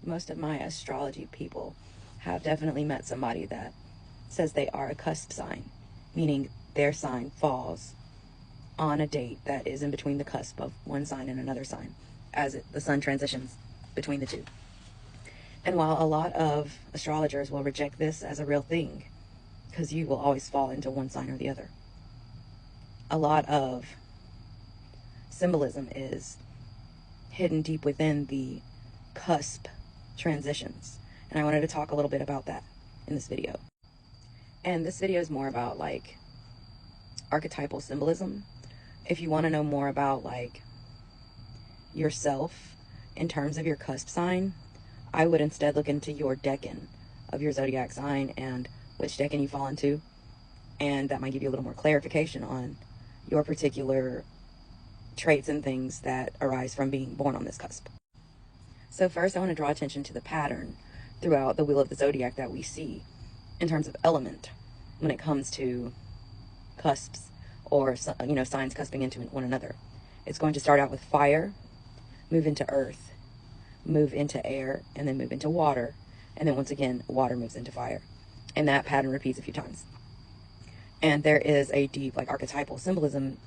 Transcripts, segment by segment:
most of my astrology people have definitely met somebody that says they are a cusp sign, meaning their sign falls on a date that is in between the cusp of one sign and another sign as the sun transitions between the two. And while a lot of astrologers will reject this as a real thing, because you will always fall into one sign or the other, a lot of symbolism is hidden deep within the cusp transitions. And I wanted to talk a little bit about that in this video. And this video is more about like archetypal symbolism. If you want to know more about like yourself in terms of your cusp sign, I would instead look into your decan of your zodiac sign and which decan you fall into. And that might give you a little more clarification on your particular traits and things that arise from being born on this cusp. So first, I want to draw attention to the pattern throughout the wheel of the zodiac that we see in terms of element when it comes to cusps or, you know, signs cusping into one another. It's going to start out with fire, move into earth, move into air, and then move into water. And then once again, water moves into fire. And that pattern repeats a few times. And there is a deep, like, archetypal symbolism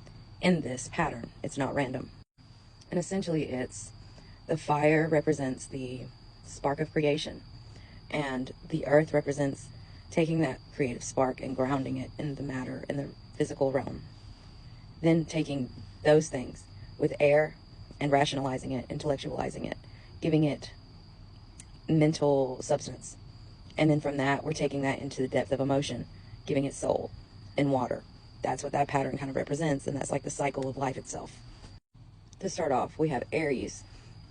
in this pattern. It's not random. And essentially it's the fire represents the spark of creation, and the earth represents taking that creative spark and grounding it in the matter, in the physical realm. Then taking those things with air and rationalizing it, intellectualizing it, giving it mental substance. And then from that, we're taking that into the depth of emotion, giving it soul and water. That's what that pattern kind of represents, and that's like the cycle of life itself. To start off, we have Aries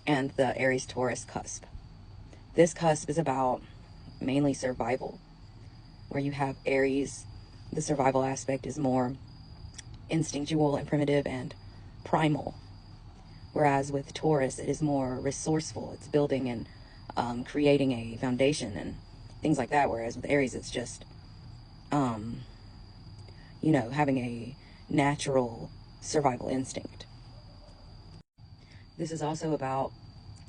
and the Aries-Taurus cusp. This cusp is about mainly survival, where you have Aries, the survival aspect is more instinctual and primitive and primal, whereas with Taurus, it is more resourceful. It's building and creating a foundation and things like that, whereas with Aries, it's just you know, having a natural survival instinct. This is also about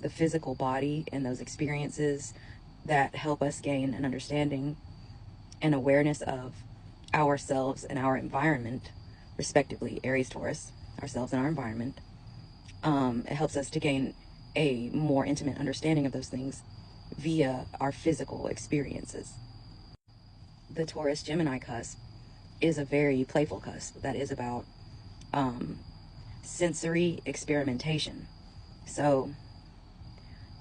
the physical body and those experiences that help us gain an understanding and awareness of ourselves and our environment, respectively. Aries, Taurus, ourselves and our environment. It helps us to gain a more intimate understanding of those things via our physical experiences. The Taurus Gemini cusp is a very playful cusp that is about sensory experimentation. So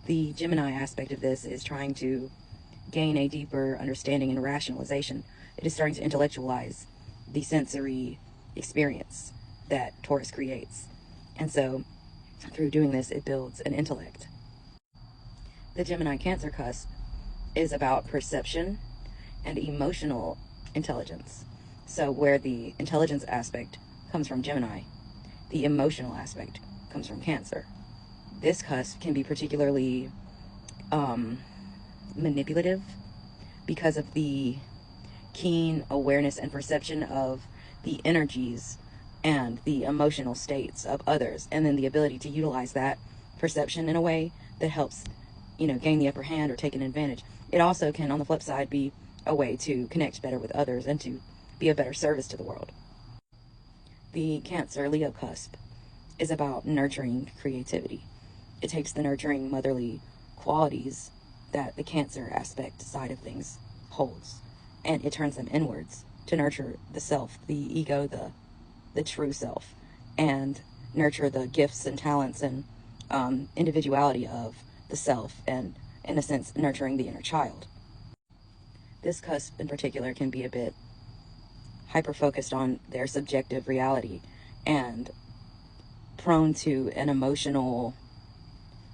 the Gemini aspect of this is trying to gain a deeper understanding and rationalization. It is starting to intellectualize the sensory experience that Taurus creates. And so through doing this, it builds an intellect. The Gemini Cancer cusp is about perception and emotional intelligence. So where the intelligence aspect comes from Gemini, the emotional aspect comes from Cancer. This cusp can be particularly manipulative because of the keen awareness and perception of the energies and the emotional states of others, and then the ability to utilize that perception in a way that helps, you know, gain the upper hand or take an advantage. It also can, on the flip side, be a way to connect better with others and to be a better service to the world. The Cancer Leo cusp is about nurturing creativity. It takes the nurturing motherly qualities that the Cancer aspect side of things holds, and it turns them inwards to nurture the self, the ego, the true self, and nurture the gifts and talents and individuality of the self, and in a sense nurturing the inner child. This cusp in particular can be a bit hyper-focused on their subjective reality and prone to an emotional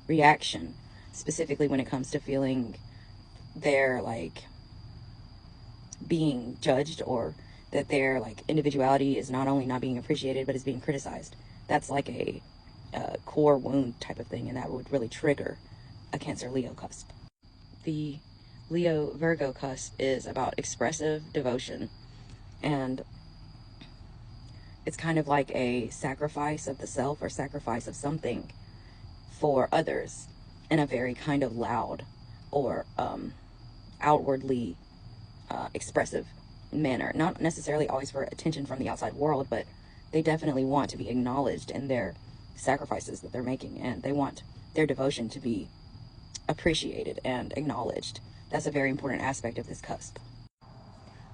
reaction, specifically when it comes to feeling their like being judged, or that their like individuality is not only not being appreciated but is being criticized. That's like a core wound type of thing, and that would really trigger a Cancer Leo cusp. The Leo Virgo cusp is about expressive devotion, and it's kind of like a sacrifice of the self or sacrifice of something for others. in a very kind of loud or outwardly expressive manner. Not necessarily always for attention from the outside world, but they definitely want to be acknowledged in their sacrifices that they're making, and they want their devotion to be appreciated and acknowledged. That's a very important aspect of this cusp.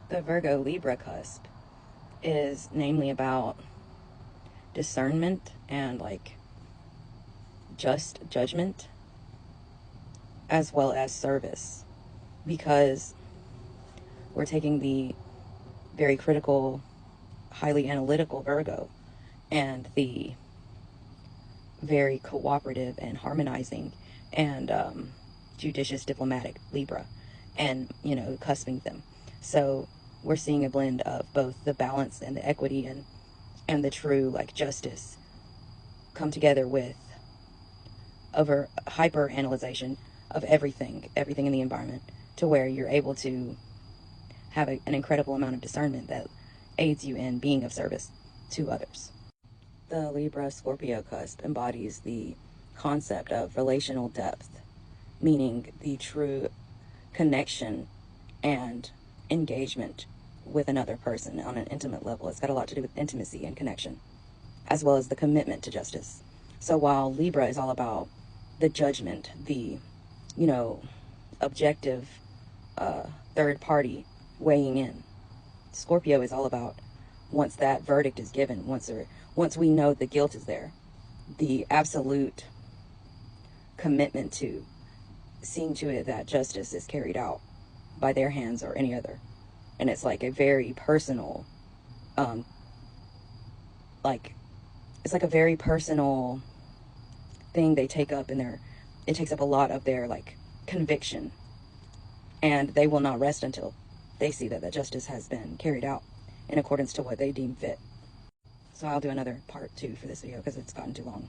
The Virgo Libra cusp is namely about discernment and like just judgment, as well as service, because we're taking the very critical, highly analytical Virgo and the very cooperative and harmonizing and judicious diplomatic Libra, and cusping them. So we're seeing a blend of both the balance and the equity and the true like justice come together with over hyper analyzation of everything in the environment, to where you're able to have an incredible amount of discernment that aids you in being of service to others. The Libra Scorpio cusp embodies the concept of relational depth, meaning the true connection and engagement with another person on an intimate level. It's got a lot to do with intimacy and connection, as well as the commitment to justice. So while Libra is all about the judgment, the objective third party weighing in, Scorpio is all about, once that verdict is given, once we know the guilt is there, the absolute commitment to seeing to it that justice is carried out by their hands or any other. And it's like a very personal, it's like a very personal thing they take up it takes up a lot of their like conviction, and they will not rest until they see that justice has been carried out in accordance to what they deem fit. So I'll do another part 2 for this video because it's gotten too long.